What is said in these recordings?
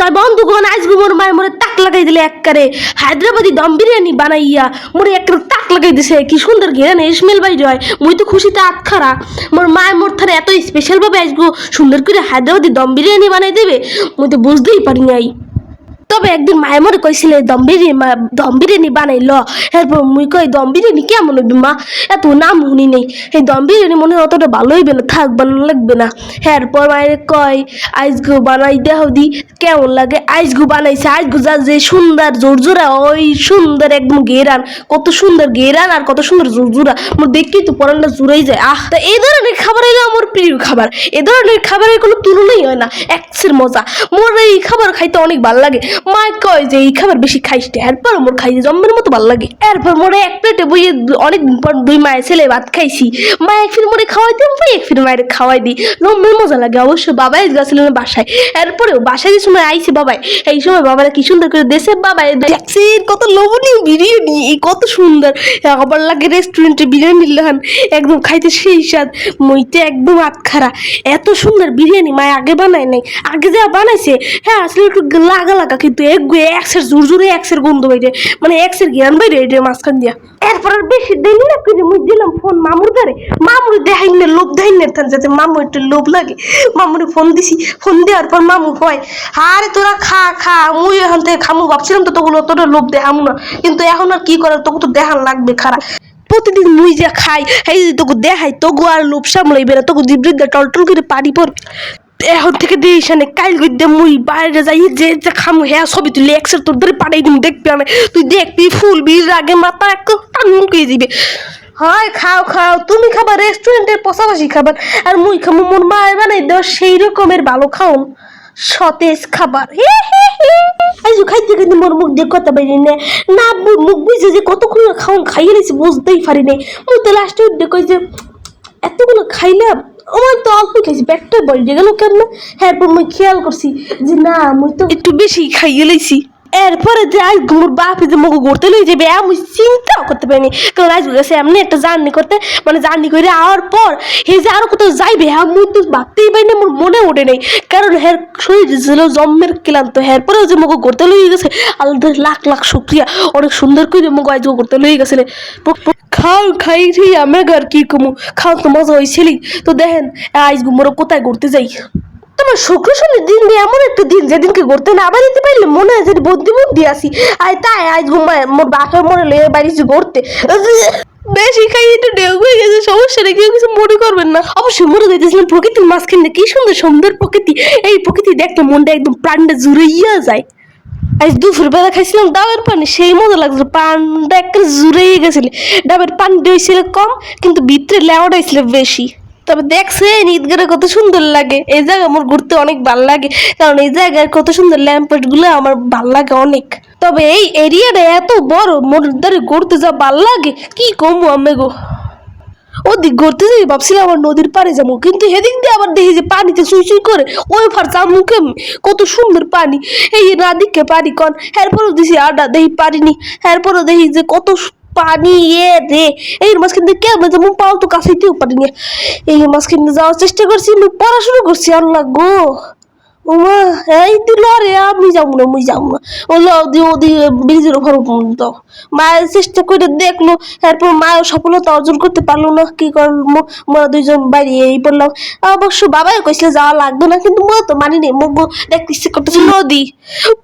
তাই বন্ধুগণ আজকে মোর মায় মোরে তাক লাগাই দিলে একবারে হায়দ্রাবাদি দম বিরিয়ানি বানাইয়া মোরে একবারে তাক লাগাই দিছে কি সুন্দর ঘেরানে স্মেল বাইর হয়। মুই তো খুশিতে আটখারা মোর মায় মোর থারে এত স্পেশাল ভাবে আজকে সুন্দর করে হায়দ্রাবাদি দম বিরিয়ানি বানাই দেবে মুই তো বুঝতেই পারি নাই। তবে একদিন মায়ের মনে কইছিলে দম বিরিয়ানি বানাইল। এরপর মুই কই দম বিরিয়ানি কেমন হইবে মা, এত নাম শুনি নেই, এই দম বিরিয়ানি মনে হয় অতটা ভালো হইবে না, থাক বানানো লাগবে না। এরপর মায়ের কয় আইসগু বানাই দেহ দি কেমন লাগে। আইসগু বানাইছে, আইসগু যা যে সুন্দর জোরজোরা ওই সুন্দর একদম ঘেরান, কত সুন্দর ঘেরান আর কত সুন্দর জোরজোরা, মোর দেখি তো পরানটা জুড়েই যায়। তা এই ধরনের খাবার হইলো আমার প্রিয় খাবার, এ ধরনের খাবারের কোনো তুলনাই হয় না, এক্সের মজা। মোর এই খাবার খাইতে অনেক ভালো লাগে। মা কয় যে এই খাবার বেশি খাইস না, এরপর মোর খাইতে জম্মের মতো ভালো লাগে। এরপর মোরে এক প্লেটে বইয়ে অনেক পর দুই মায়ের ছেলে ভাত খাইছি। মা এক ফির মোরে খাওয়াই দিই, এক ফির মায়ের খাওয়াই দিই, জম্মের মজা লাগে। অবশ্য বাবাই গেছিলেন বাসায়, এরপরেও বাসায় যে সময় আইসি বাবাই, এই সময় বাবারা কি সুন্দর করে দেশে বাবাই দেখছি কত লোভনীয় বিরিয়ানি, কত সুন্দর। আবার লাগে রেস্টুরেন্টে বিরিয়ানি লহান একদম খাইতে সেই স্বাদ, মইতে একদম আটখারা। এত সুন্দর বিরিয়ানি মায় আগে বানায় নাই, আগে যা বানাইছে হ্যাঁ আসলে একটু লাগা লাগা, কিন্তু এক্সের জোর জোরে এক্সের গন্ধ বাইরে, মানে এক্সের জ্ঞান বাইরে এটা মাঝখান দিয়া। এরপর আর বেশি দেরি না করে মুই দিলাম ফোন মামুর ঘরে, মামুর দেখাই না লোভ দেখাই না থান যাতে মামু একটু লোভ লাগে। মামুরে ফোন দিছি, ফোন দেওয়ার পর মামু কয় আরে তোরা খা খা, মুই এখান থেকে খামু, ভাবছিলাম তো তোগুলো তোরা লোভ দেখামু না, কিন্তু এখন আর কি করার, তোকে তো দেখান লাগবে খারাপ। প্রতিদিন মুই যা খাই এই যদি তোকে দেখাই তোগো আর লোভ সামলাইবে না, তোকে জিবৃদ্ধা টলটল করে পানি পড়বে। এখন থেকে দিস না কাইল গিয়ে মুই বাইরে যাই যে খামু হ্যাঁ ছবি তুলে একসাথে তোর ধরে পাঠাই দিন, দেখবি না তুই দেখবি ফুলবি রাগে মাথা একটু টান মুখিয়ে দিবে। হয় খাও খাও, তুমি খাবার রেস্টুরেন্টের পাশাপাশি খাবার, আর মুই খামু মোর মায়ের বানাই দেওয়া সেই রকমের ভালো খাও সতেজ খাবার। খাইতে কিন্তু মোর মুখ দিয়ে কথা বাইরে না মুখ বুঝছে যে কতক্ষণ খাওয়ান খাইয়ে নিয়েছি বুঝতেই পারি নাই। মুই তো লাস্টে উঠে কই যে এতগুলো খাইলাম, আমার তো অল্প খাইছি, পেটটা বলতে গেল কেন। এরপর মুই খেয়াল করছি যে না মুই তো একটু বেশি খাইয়ে লাইছি। এরপরে যে আজ মোর বাপ যে মুখ ঘুরতে লই যাবে আমি চিন্তাও করতে পারিনি, কারণ আজ গেছে এমনি একটা জার্নি করতে, মানে জার্নি করে আওয়ার পর হে যে আরো কোথাও যাইবে হ্যাঁ মুই তো ভাবতেই পারি না, মোর মনে ওঠে নেই, কারণ হ্যার শরীর ছিল জম্মের ক্লান্ত। এরপরেও যে মুখ ঘুরতে লই গেছে আল্লাহ লাখ লাখ শুক্রিয়া, অনেক সুন্দর করে মুখ আজ ঘুরতে লই গেছে। খাও খাই রে আমি আর কি কমু, খাও তো মজা হয়েছিলি। তো দেখেন আজ মোর কোথায় ঘুরতে যাই, তোমার শুক্র শনির দিন দিয়ে এমন একটা দিন যেদিনকে ঘুরতে না বাড়িতে পারলে মনে হয় যে বুদ্ধি বুদ্ধি আসি। আর তাই আজ মোর বাপের মনে লেগে বাড়িছি ঘুরতে, বেশি খাই একটু ডেউ হয়ে গেছে, সমস্যা নেই, কেউ কিছু মনে করবেন না। অবশ্যই মনে যাইতেছিলাম প্রকৃতির মাঝখানে, কি সুন্দর সুন্দর প্রকৃতি, এই প্রকৃতি দেখতে মনটা একদম প্রাণটা জুড়াইয়া যায়। আজ দুপুর বেলা খাইছিলাম ডাবের পানি, সেই মজা লাগছিল, পানটা একটা জুড়েই গেছিল। ডাবের পানি হয়েছিল কম কিন্তু ভিতরে লেওয়াটা ছিল বেশি। তবে দেখছেন ঈদগাহে কত সুন্দর লাগে, এই জায়গা আমার ঘুরতে অনেক ভাল লাগে, কারণ এই জায়গার কত সুন্দর ল্যাম্পপোস্ট গুলো আমার ভাল লাগে অনেক। তবে এই এরিয়াটা এত বড়, মোর দ্বারে ঘুরতে যা ভাল লাগে কি কমু আমি গো। ওদিক ঘুরতে যাই ভাবছিলাম আবার নদীর পাড়ে যাবো, কিন্তু সেদিক দিয়ে আবার দেখি যে পানিতে চুই চুই করে ওই ফার চামু কেমনি, কত সুন্দর পানি, এই না দিকে পানি কন। এরপরও দিছি আডা দেখি পারিনি, এরপরও দেখি যে কত পানি রে, এই মাঝখান দিয়ে কেমন যেমন পাও তো কাছেতেও পারিনি। এই মাঝখান দিয়ে যাওয়ার চেষ্টা করছি, পড়াশোনা করছি, আল্লাহ গো ওমা এই দিল রে আমি যাবো না, মুই যাবো না, ওলো ওদি ব্রিজের উপর দাও। মায়ের চেষ্টা করে দেখলো, এরপর মায়ের সফলতা অর্জন করতে পারলো না, কি করবো মোরা দুইজন বাইরে এই পড়লাম। অবশ্য বাবাই কইছিল যাওয়া লাগবে না, কিন্তু মোরা তো মানি নেই, মুখ দেখতে ইচ্ছে করতেছে নদী।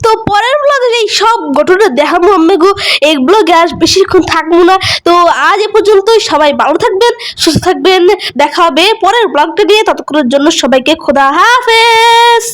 তো পরের ব্লগে এই সব ঘটনা দেখাবো আমি গো, এই ব্লগে আর বেশিক্ষণ থাকবো না। তো আজ এ পর্যন্তই, সবাই ভালো থাকবেন, সুস্থ থাকবেন, দেখা হবে পরের ব্লগটা নিয়ে, ততক্ষণের জন্য সবাইকে খোদা হাফেজ।